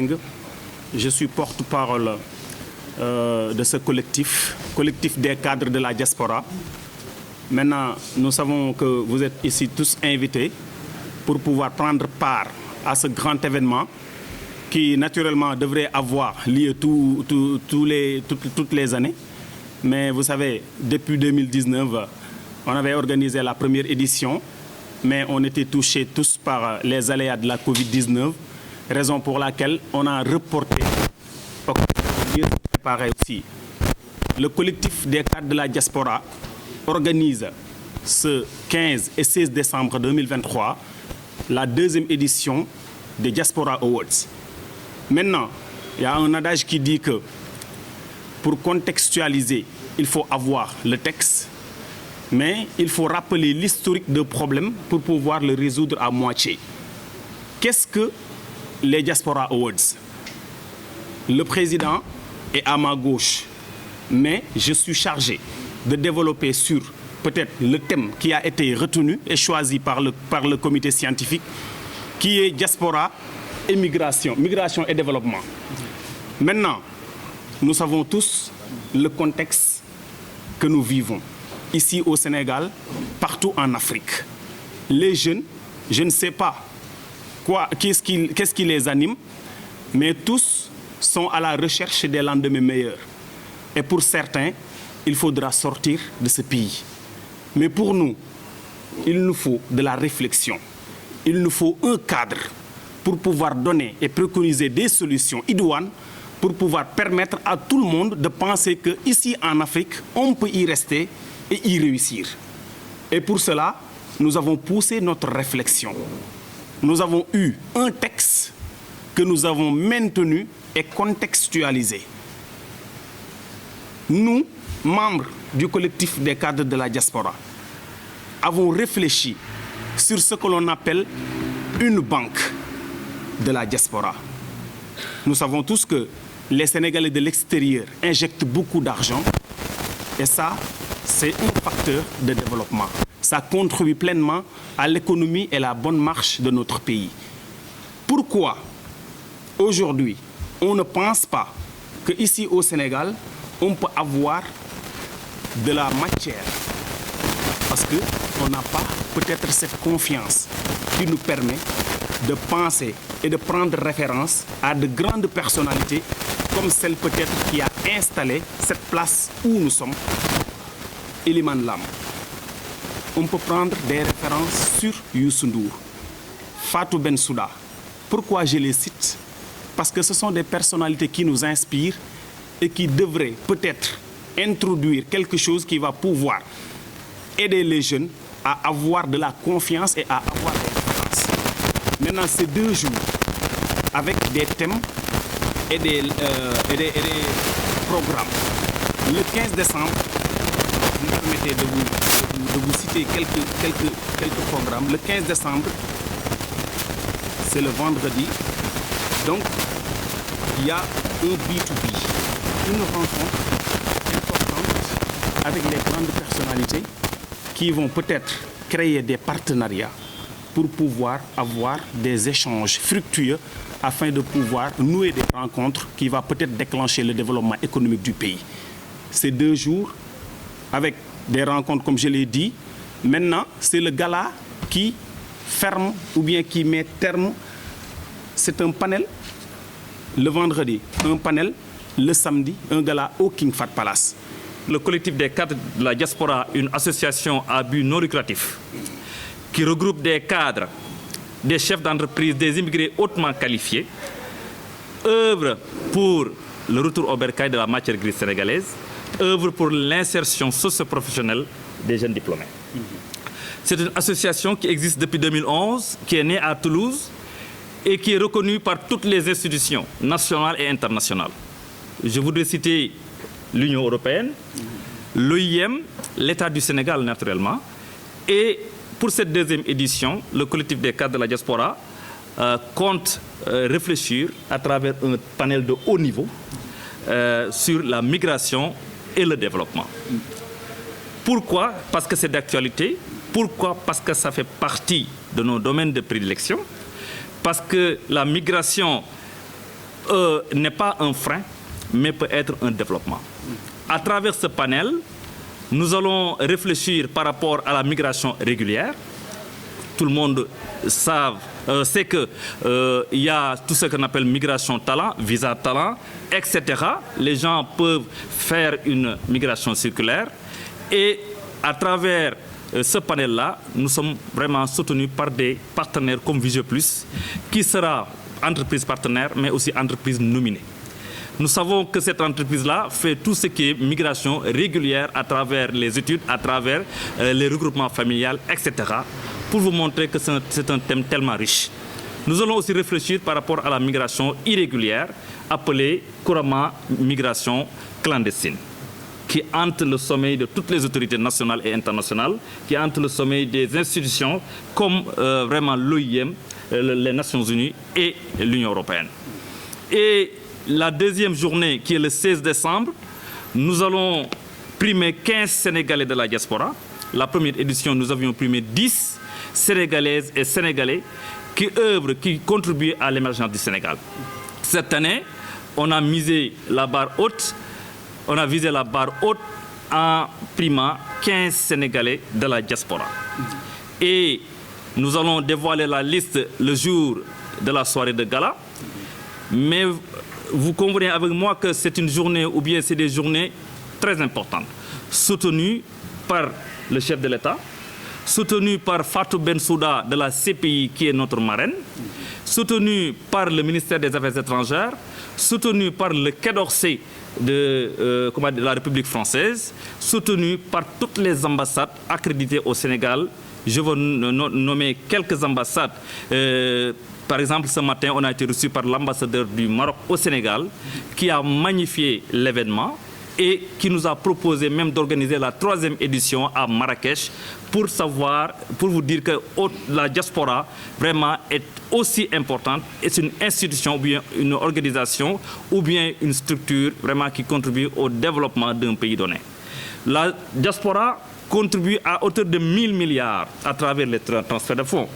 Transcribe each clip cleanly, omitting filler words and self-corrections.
Mbengue. Je suis porte-parole de ce collectif des cadres de la diaspora. Maintenant, nous savons que vous êtes ici tous invités pour pouvoir prendre part à ce grand événement qui, naturellement, devrait avoir lieu toutes les années. Mais vous savez, depuis 2019, on avait organisé la première édition, mais on était touchés tous par les aléas de la Covid-19, raison pour laquelle on a reporté, pour préparer aussi. Le collectif des cadres de la diaspora organise ce 15 et 16 décembre 2023 la deuxième édition des Diaspora Awards. Maintenant, il y a un adage qui dit que pour contextualiser, il faut avoir le texte, mais il faut rappeler l'historique de problèmes pour pouvoir le résoudre à moitié. Qu'est-ce que les Diaspora Awards? Le président est à ma gauche, mais je suis chargé de développer sur peut-être le thème qui a été retenu et choisi par le comité scientifique, qui est diaspora et migration et développement. Maintenant, nous savons tous le contexte que nous vivons ici au Sénégal, partout en Afrique. Les jeunes, je ne sais pas qu'est-ce qui les anime, mais tous sont à la recherche des lendemains meilleurs. Et pour certains, il faudra sortir de ce pays. Mais pour nous, il nous faut de la réflexion. Il nous faut un cadre pour pouvoir donner et préconiser des solutions idoines pour pouvoir permettre à tout le monde de penser qu'ici en Afrique, on peut y rester et y réussir. Et pour cela, nous avons poussé notre réflexion. Nous avons eu un texte que nous avons maintenu et contextualisé. Nous, membres du collectif des cadres de la diaspora, avons réfléchi sur ce que l'on appelle une banque de la diaspora. Nous savons tous que les Sénégalais de l'extérieur injectent beaucoup d'argent et ça, c'est un facteur de développement. Ça contribue pleinement à l'économie et la bonne marche de notre pays. Pourquoi aujourd'hui, on ne pense pas qu'ici au Sénégal, on peut avoir de la matière? Parce qu'on n'a pas peut-être cette confiance qui nous permet de penser et de prendre référence à de grandes personnalités comme celle peut-être qui a installé cette place où nous sommes, Eliman Lam. On peut prendre des références sur Youssou Ndour, Fatou Bensouda. Pourquoi je les cite? Parce que ce sont des personnalités qui nous inspirent et qui devraient peut-être introduire quelque chose qui va pouvoir aider les jeunes à avoir de la confiance et à avoir des références. Maintenant, ces 2 jours, avec des thèmes et des programmes. Le 15 décembre, vous me permettez de vous citer quelques programmes. Le 15 décembre, c'est le vendredi. Donc, il y a un B2B, une rencontre importante avec les grandes personnalités qui vont peut-être créer des partenariats pour pouvoir avoir des échanges fructueux afin de pouvoir nouer des rencontres qui vont peut-être déclencher le développement économique du pays. Ces 2 jours, avec des rencontres, comme je l'ai dit, maintenant, c'est le gala qui ferme ou bien qui met terme. C'est un panel le vendredi, un panel le samedi, un gala au King Fahd Palace. Le collectif des cadres de la diaspora, une association à but non lucratif qui regroupe des cadres, des chefs d'entreprise, des immigrés hautement qualifiés, œuvre pour le retour au bercail de la matière grise sénégalaise, œuvre pour l'insertion socio-professionnelle des jeunes diplômés. C'est une association qui existe depuis 2011, qui est née à Toulouse et qui est reconnue par toutes les institutions nationales et internationales. Je voudrais citer l'Union européenne, l'OIM, l'État du Sénégal naturellement. Et pour cette deuxième édition, le collectif des cadres de la diaspora compte réfléchir à travers un panel de haut niveau sur la migration et le développement. Pourquoi? Parce que c'est d'actualité. Pourquoi? Parce que ça fait partie de nos domaines de prédilection. Parce que la migration n'est pas un frein, mais peut être un développement. À travers ce panel, nous allons réfléchir par rapport à la migration régulière. Tout le monde sait qu'il y a tout ce qu'on appelle migration talent, visa talent, etc. Les gens peuvent faire une migration circulaire. Et à travers ce panel-là, nous sommes vraiment soutenus par des partenaires comme Visio Plus, qui sera entreprise partenaire, mais aussi entreprise nominée. Nous savons que cette entreprise-là fait tout ce qui est migration régulière à travers les études, à travers les regroupements familiaux, etc., pour vous montrer que c'est un thème tellement riche. Nous allons aussi réfléchir par rapport à la migration irrégulière, appelée couramment migration clandestine, qui hante le sommeil de toutes les autorités nationales et internationales, qui hante le sommeil des institutions comme vraiment l'OIM, les Nations Unies et l'Union européenne. Et la deuxième journée, qui est le 16 décembre, nous allons primer 15 Sénégalais de la diaspora. La première édition, nous avions primé 10 Sénégalaises et Sénégalais qui œuvrent, qui contribuent à l'émergence du Sénégal. Cette année, on a misé la barre haute, on a visé la barre haute en primant 15 Sénégalais de la diaspora. Et nous allons dévoiler la liste le jour de la soirée de gala. Mais vous convenez avec moi que c'est une journée, ou bien c'est des journées très importantes, soutenues par le chef de l'État, soutenues par Fatou Bensouda de la CPI, qui est notre marraine, soutenues par le ministère des Affaires étrangères, soutenues par le Quai d'Orsay de la République française, soutenues par toutes les ambassades accréditées au Sénégal. Je veux nommer quelques ambassades. Par exemple, ce matin, on a été reçu par l'ambassadeur du Maroc au Sénégal, qui a magnifié l'événement et qui nous a proposé même d'organiser la 3e édition à Marrakech pour vous dire que la diaspora vraiment est aussi importante et c'est une institution ou bien une organisation ou bien une structure vraiment qui contribue au développement d'un pays donné. La diaspora contribue à hauteur de 1000 milliards à travers les transferts de fonds.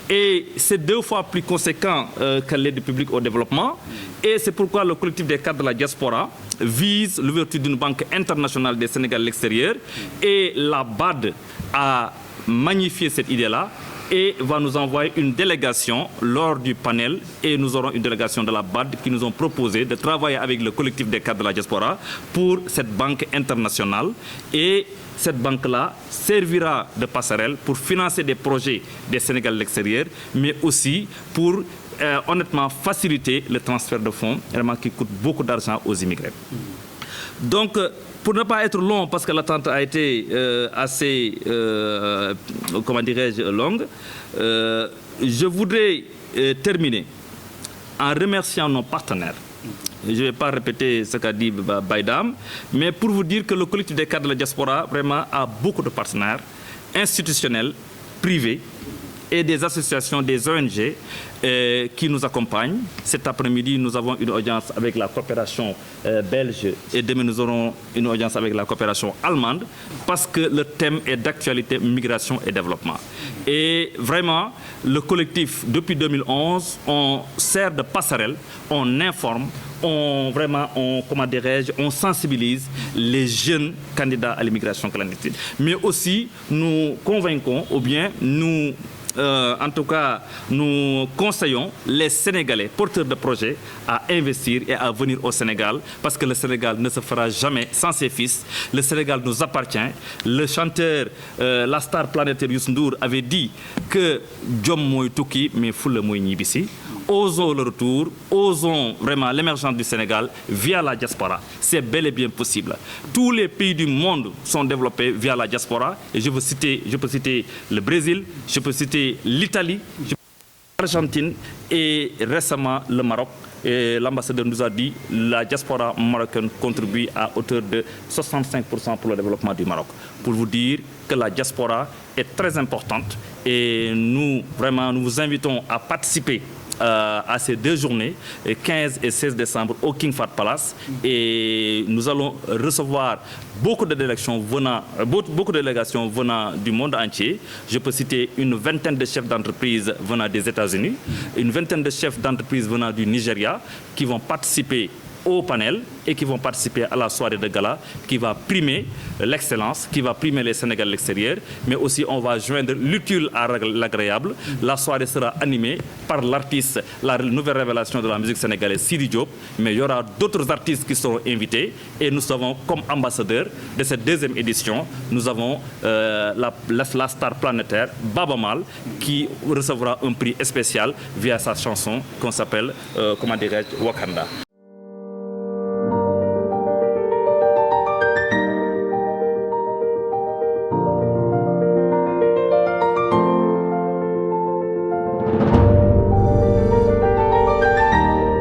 Et c'est 2 fois plus conséquent que l'aide publique au développement. Et c'est pourquoi le collectif des cadres de la diaspora vise l'ouverture d'une banque internationale des Sénégal à l'extérieur. Et la BAD a magnifié cette idée-là et va nous envoyer une délégation lors du panel. Et nous aurons une délégation de la BAD qui nous ont proposé de travailler avec le collectif des cadres de la diaspora pour cette banque internationale. Et cette banque-là servira de passerelle pour financer des projets des Sénégal à l'extérieur, mais aussi pour honnêtement faciliter le transfert de fonds, vraiment qui coûte beaucoup d'argent aux immigrés. Donc, pour ne pas être long, parce que l'attente a été assez, comment dirais-je, longue, je voudrais terminer en remerciant nos partenaires. Je ne vais pas répéter ce qu'a dit Baïdam, mais pour vous dire que le collectif des cadres de la diaspora vraiment a beaucoup de partenaires institutionnels, privés et des associations, des ONG qui nous accompagnent. Cet après-midi, nous avons une audience avec la coopération belge et demain, nous aurons une audience avec la coopération allemande parce que le thème est d'actualité, migration et développement. Et vraiment, le collectif, depuis 2011, on sert de passerelle, on informe, on sensibilise les jeunes candidats à l'immigration clandestine. Mais aussi, nous convainquons, ou bien nous en tout cas, nous conseillons les Sénégalais porteurs de projets à investir et à venir au Sénégal parce que le Sénégal ne se fera jamais sans ses fils. Le Sénégal nous appartient. Le chanteur, la star planétaire Youssou Ndour avait dit que Djom moy Tuki, mais Foule moy Nibisi. Osons le retour, osons vraiment l'émergence du Sénégal via la diaspora. C'est bel et bien possible. Tous les pays du monde sont développés via la diaspora. Et je peux citer le Brésil, je peux citer l'Italie, l'Argentine et récemment le Maroc. Et l'ambassadeur nous a dit que la diaspora marocaine contribue à hauteur de 65% pour le développement du Maroc. Pour vous dire que la diaspora est très importante et nous, vraiment, nous vous invitons à participer à ces 2 journées, 15 et 16 décembre, au King Fahd Palace. Et nous allons recevoir beaucoup de délégations venant du monde entier. Je peux citer une vingtaine de chefs d'entreprise venant des États-Unis, une vingtaine de chefs d'entreprise venant du Nigeria qui vont participer au panel et qui vont participer à la soirée de gala qui va primer l'excellence, qui va primer les Sénégalais à l'extérieur, mais aussi on va joindre l'utile à l'agréable. La soirée sera animée par l'artiste, la nouvelle révélation de la musique sénégalaise, Sidi Diop, mais il y aura d'autres artistes qui seront invités et nous avons comme ambassadeur de cette 2e édition, nous avons la star planétaire Baba Mal qui recevra un prix spécial via sa chanson qu'on s'appelle, comment dirais-je, Wakanda.